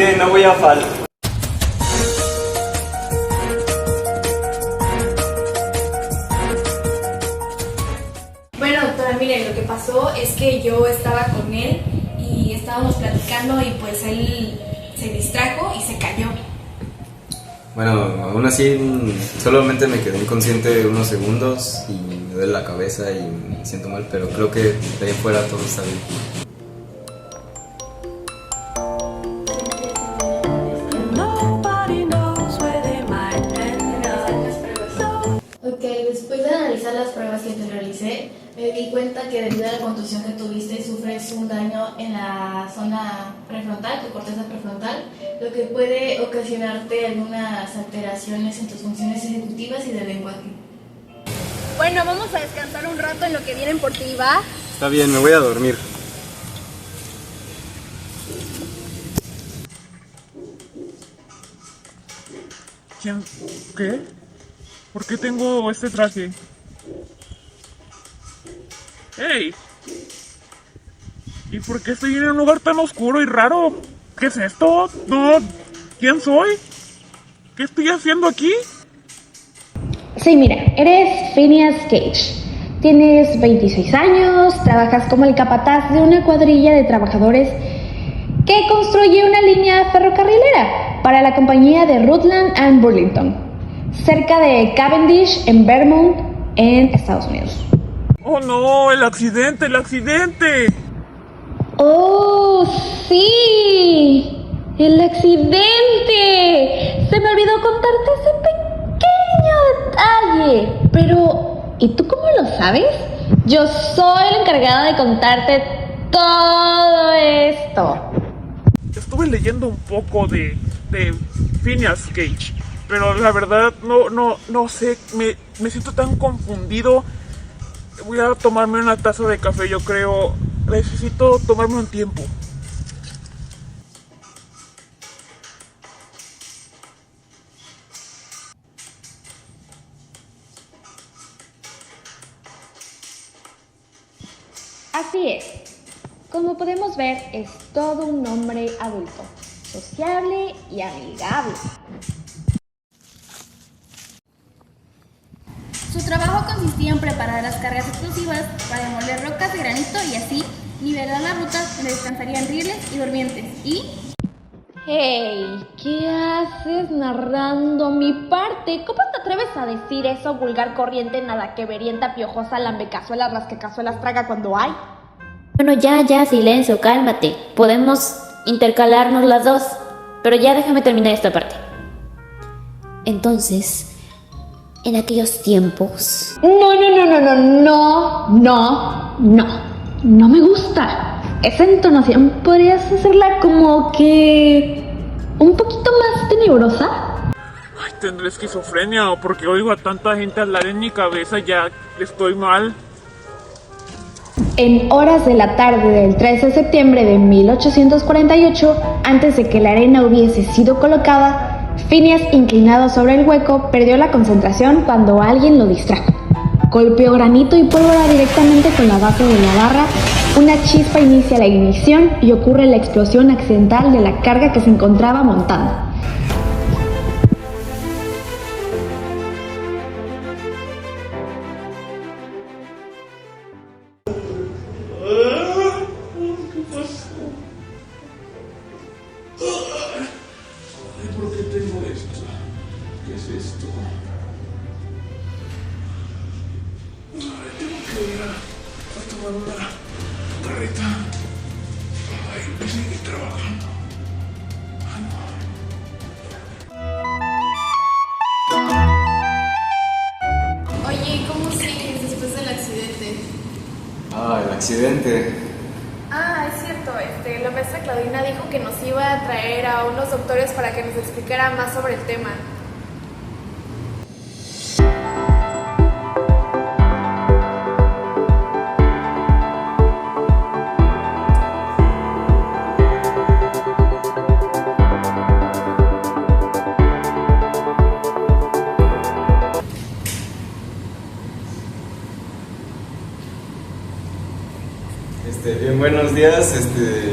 bien, no voy a faltar. Bueno, doctora, mire, lo que pasó es que yo estaba con él y estábamos platicando y pues él se distrajo y se cayó. Bueno, aún así solamente me quedé inconsciente unos segundos y me duele la cabeza y me siento mal, pero creo que de ahí fuera todo está bien. Ok, después de analizar las pruebas que te realicé, me di cuenta que debido a la contusión que tuviste sufres un daño en la zona prefrontal, tu corteza prefrontal, lo que puede ocasionarte algunas alteraciones en tus funciones ejecutivas y de lenguaje. Bueno, vamos a descansar un rato en lo que vienen por ti, ¿va? Está bien, me voy a dormir. ¿Quién? ¿Qué? ¿Por qué tengo este traje? ¡Hey! ¿Y por qué estoy en un lugar tan oscuro y raro? ¿Qué es esto? No. ¿Quién soy? ¿Qué estoy haciendo aquí? Sí, mira, eres Phineas Gage. Tienes 26 años, trabajas como el capataz de una cuadrilla de trabajadores que construye una línea ferrocarrilera para la compañía de Rutland and Burlington, cerca de Cavendish, en Vermont, en Estados Unidos. ¡Oh no! ¡El accidente! ¡El accidente! ¡Oh, sí! ¡El accidente! Se me olvidó contarte ese pequeño detalle. Pero, ¿y tú cómo lo sabes? Yo soy la encargada de contarte todo esto. Estuve leyendo un poco de Phineas Gage, pero la verdad no sé, me siento tan confundido. Voy a tomarme una taza de café, yo creo. Necesito tomarme un tiempo. Así es. Como podemos ver, es todo un hombre adulto, sociable y amigable. Su trabajo consistía en preparar las cargas explosivas para demoler rocas de granito y así nivelar la ruta donde descansarían rieles y durmientes. ¿Y? Hey, ¿qué haces narrando mi parte? ¿Cómo te atreves a decir eso, vulgar corriente, nada que verienta, piojosa, lambecazuelas, rasquecazuelas, traga cuando hay? Bueno, ya, silencio, cálmate. Podemos intercalarnos las dos, pero ya déjame terminar esta parte. Entonces, en aquellos tiempos... No me gusta. Esa entonación podrías hacerla como que... un poquito más tenebrosa. Ay, tendré esquizofrenia o porque oigo a tanta gente hablar en mi cabeza, ya estoy mal. En horas de la tarde del 13 de septiembre de 1848, antes de que la arena hubiese sido colocada, Phineas, inclinado sobre el hueco, perdió la concentración cuando alguien lo distrajo. Golpeó granito y pólvora directamente con la base de la barra. Una chispa inicia la ignición y ocurre la explosión accidental de la carga que se encontraba montando. ¿Por qué tengo esto? ¿Qué es esto? Ay, tengo que ir a tomar una carreta. Ay, que seguir trabajando. Oye, ¿cómo sigues después del accidente? El accidente. Es cierto, la maestra Claudina dijo que nos iba a traer a unos doctores para que nos explicara más sobre el tema. Bien, buenos días,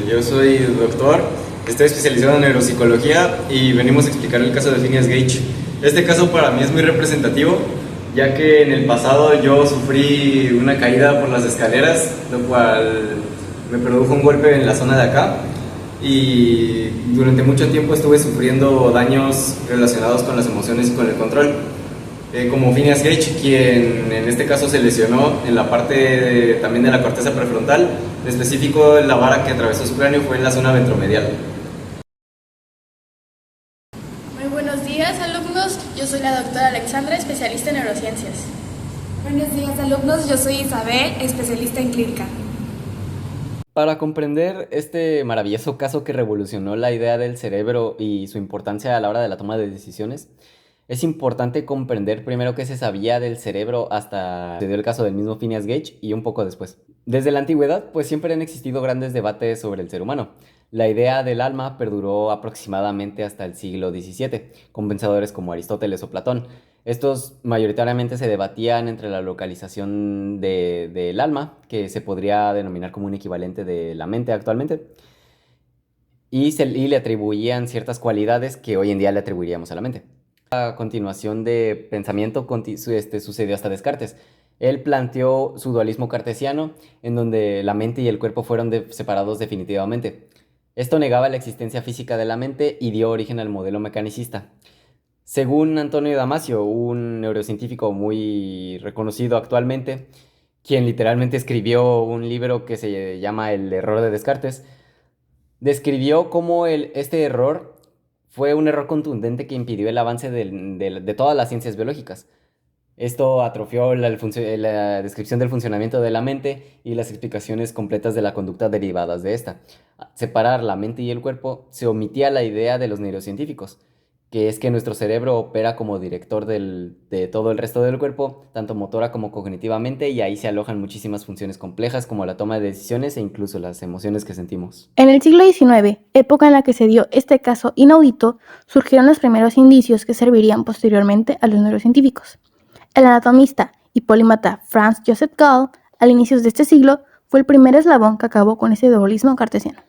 yo soy el doctor Estoy especializado en neuropsicología y venimos a explicar el caso de Phineas Gage. Este caso para mí es muy representativo, ya que en el pasado yo sufrí una caída por las escaleras, lo cual me produjo un golpe en la zona de acá, y durante mucho tiempo estuve sufriendo daños relacionados con las emociones y con el control. Como Phineas Gage, quien en este caso se lesionó en la parte también de la corteza prefrontal, en específico la vara que atravesó su cráneo fue en la zona ventromedial. Muy buenos días, alumnos. Yo soy la doctora Alexandra, especialista en neurociencias. Buenos días, alumnos. Yo soy Isabel, especialista en clínica. Para comprender este maravilloso caso que revolucionó la idea del cerebro y su importancia a la hora de la toma de decisiones, es importante comprender primero qué se sabía del cerebro hasta se dio el caso del mismo Phineas Gage y un poco después. Desde la antigüedad, pues siempre han existido grandes debates sobre el ser humano. La idea del alma perduró aproximadamente hasta el siglo XVII, con pensadores como Aristóteles o Platón. Estos mayoritariamente se debatían entre la localización del alma, que se podría denominar como un equivalente de la mente actualmente, y le atribuían ciertas cualidades que hoy en día le atribuiríamos a la mente. A continuación de pensamiento sucedió hasta Descartes. Él planteó su dualismo cartesiano, en donde la mente y el cuerpo fueron separados definitivamente. Esto negaba la existencia física de la mente y dio origen al modelo mecanicista. Según Antonio Damasio, un neurocientífico muy reconocido actualmente, quien literalmente escribió un libro que se llama El error de Descartes, describió cómo este error fue un error contundente que impidió el avance de todas las ciencias biológicas. Esto atrofió la descripción del funcionamiento de la mente y las explicaciones completas de la conducta derivadas de esta. Separar la mente y el cuerpo se omitía la idea de los neurocientíficos, que es que nuestro cerebro opera como director de todo el resto del cuerpo, tanto motora como cognitivamente, y ahí se alojan muchísimas funciones complejas como la toma de decisiones e incluso las emociones que sentimos. En el siglo XIX, época en la que se dio este caso inaudito, surgieron los primeros indicios que servirían posteriormente a los neurocientíficos. El anatomista y polímata Franz Joseph Gall, al inicio de este siglo, fue el primer eslabón que acabó con ese dualismo cartesiano.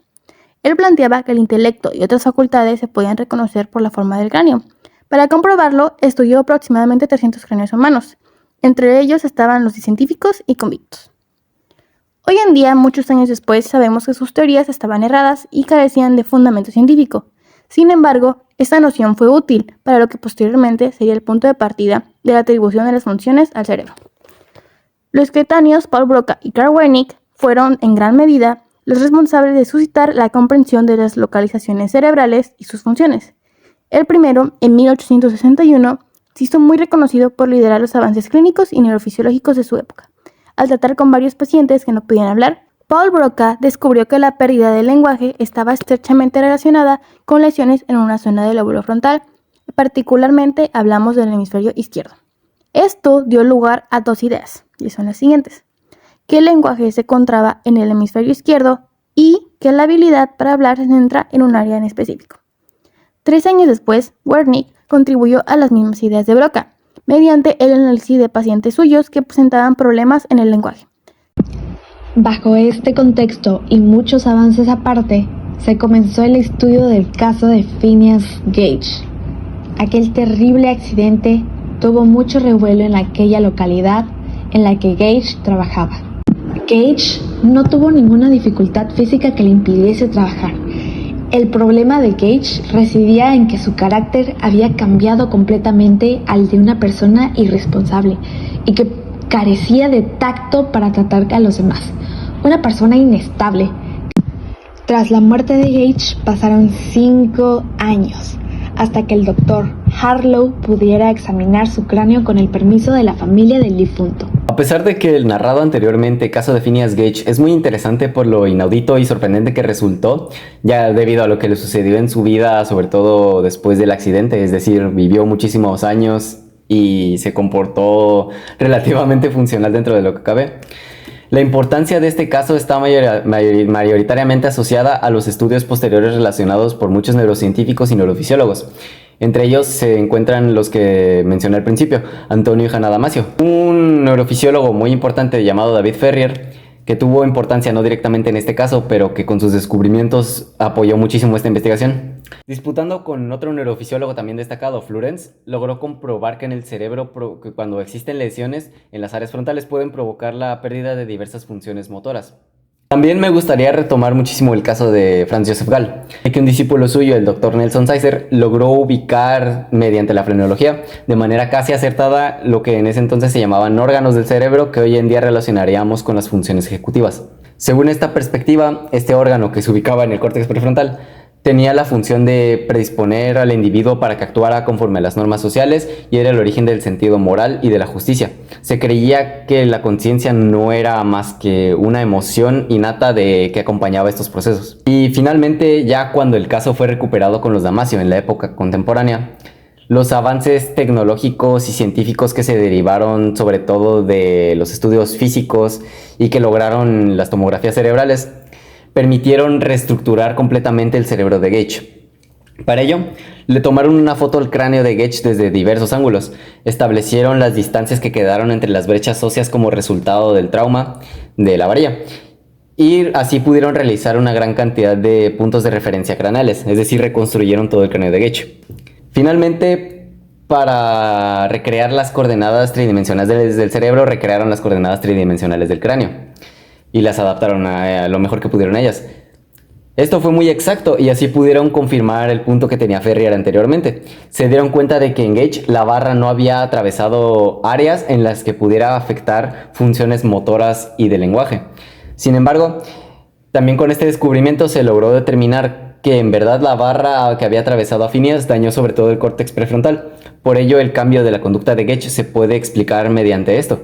Él planteaba que el intelecto y otras facultades se podían reconocer por la forma del cráneo. Para comprobarlo, estudió aproximadamente 300 cráneos humanos. Entre ellos estaban los científicos y convictos. Hoy en día, muchos años después, sabemos que sus teorías estaban erradas y carecían de fundamento científico. Sin embargo, esta noción fue útil para lo que posteriormente sería el punto de partida de la atribución de las funciones al cerebro. Los coetáneos Paul Broca y Carl Wernicke fueron, en gran medida, los responsables de suscitar la comprensión de las localizaciones cerebrales y sus funciones. El primero, en 1861, se hizo muy reconocido por liderar los avances clínicos y neurofisiológicos de su época. Al tratar con varios pacientes que no podían hablar, Paul Broca descubrió que la pérdida del lenguaje estaba estrechamente relacionada con lesiones en una zona del lóbulo frontal, particularmente hablamos del hemisferio izquierdo. Esto dio lugar a dos ideas, y son las siguientes: que el lenguaje se encontraba en el hemisferio izquierdo y que la habilidad para hablar se centra en un área en específico. 3 años después, Wernicke contribuyó a las mismas ideas de Broca, mediante el análisis de pacientes suyos que presentaban problemas en el lenguaje. Bajo este contexto y muchos avances aparte, se comenzó el estudio del caso de Phineas Gage. Aquel terrible accidente tuvo mucho revuelo en aquella localidad en la que Gage trabajaba. Gage no tuvo ninguna dificultad física que le impidiese trabajar. El problema de Gage residía en que su carácter había cambiado completamente al de una persona irresponsable y que carecía de tacto para tratar a los demás. Una persona inestable. Tras la muerte de Gage pasaron 5 años hasta que el doctor Harlow pudiera examinar su cráneo con el permiso de la familia del difunto. A pesar de que el narrado anteriormente caso de Phineas Gage es muy interesante por lo inaudito y sorprendente que resultó, ya debido a lo que le sucedió en su vida, sobre todo después del accidente, es decir, vivió muchísimos años y se comportó relativamente funcional dentro de lo que cabe. La importancia de este caso está mayoritariamente asociada a los estudios posteriores relacionados por muchos neurocientíficos y neurofisiólogos. Entre ellos se encuentran los que mencioné al principio, Antonio y Hannah Damasio. Un neurofisiólogo muy importante llamado David Ferrier que tuvo importancia no directamente en este caso, pero que con sus descubrimientos apoyó muchísimo esta investigación. Disputando con otro neurofisiólogo también destacado, Florence, logró comprobar que en el cerebro, que cuando existen lesiones en las áreas frontales, pueden provocar la pérdida de diversas funciones motoras. También me gustaría retomar muchísimo el caso de Franz Joseph Gall, que un discípulo suyo, el Dr. Nelson Sizer, logró ubicar mediante la frenología de manera casi acertada lo que en ese entonces se llamaban órganos del cerebro que hoy en día relacionaríamos con las funciones ejecutivas. Según esta perspectiva, este órgano, que se ubicaba en el córtex prefrontal, tenía la función de predisponer al individuo para que actuara conforme a las normas sociales y era el origen del sentido moral y de la justicia. Se creía que la conciencia no era más que una emoción innata que acompañaba estos procesos. Y finalmente, ya cuando el caso fue recuperado con los Damasio en la época contemporánea, los avances tecnológicos y científicos que se derivaron sobre todo de los estudios físicos y que lograron las tomografías cerebrales permitieron reestructurar completamente el cerebro de Gage. Para ello, le tomaron una foto al cráneo de Gage desde diversos ángulos, establecieron las distancias que quedaron entre las brechas óseas como resultado del trauma de la varilla, y así pudieron realizar una gran cantidad de puntos de referencia craneales, es decir, reconstruyeron todo el cráneo de Gage. Finalmente, para recrear las coordenadas tridimensionales del cerebro, recrearon las coordenadas tridimensionales del cráneo y las adaptaron a lo mejor que pudieron ellas. Esto fue muy exacto y así pudieron confirmar el punto que tenía Ferrier anteriormente. Se dieron cuenta de que en Gage la barra no había atravesado áreas en las que pudiera afectar funciones motoras y de lenguaje. Sin embargo, también con este descubrimiento se logró determinar que en verdad la barra que había atravesado a Phineas dañó sobre todo el córtex prefrontal. Por ello, el cambio de la conducta de Gage se puede explicar mediante esto.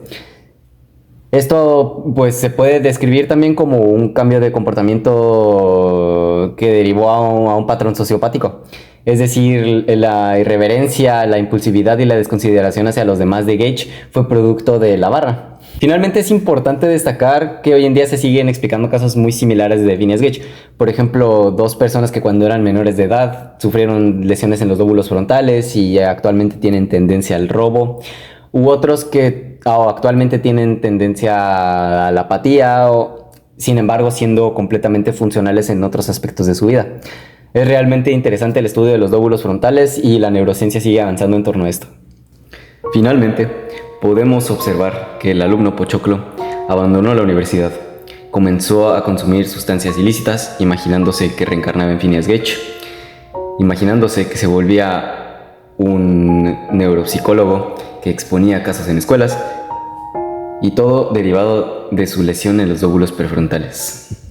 Esto pues se puede describir también como un cambio de comportamiento que derivó a un patrón sociopático. Es decir, la irreverencia, la impulsividad y la desconsideración hacia los demás de Gage fue producto de la barra. Finalmente, es importante destacar que hoy en día se siguen explicando casos muy similares de Phineas Gage. Por ejemplo, dos personas que cuando eran menores de edad sufrieron lesiones en los lóbulos frontales y actualmente tienen tendencia al robo. U otros que actualmente tienen tendencia a la apatía, sin embargo siendo completamente funcionales en otros aspectos de su vida. Es realmente interesante el estudio de los lóbulos frontales y la neurociencia sigue avanzando en torno a esto. Finalmente, podemos observar que el alumno Pochoclo abandonó la universidad, comenzó a consumir sustancias ilícitas, imaginándose que reencarnaba en Phineas Gage, imaginándose que se volvía un neuropsicólogo que exponía casos en escuelas, y todo derivado de su lesión en los lóbulos prefrontales.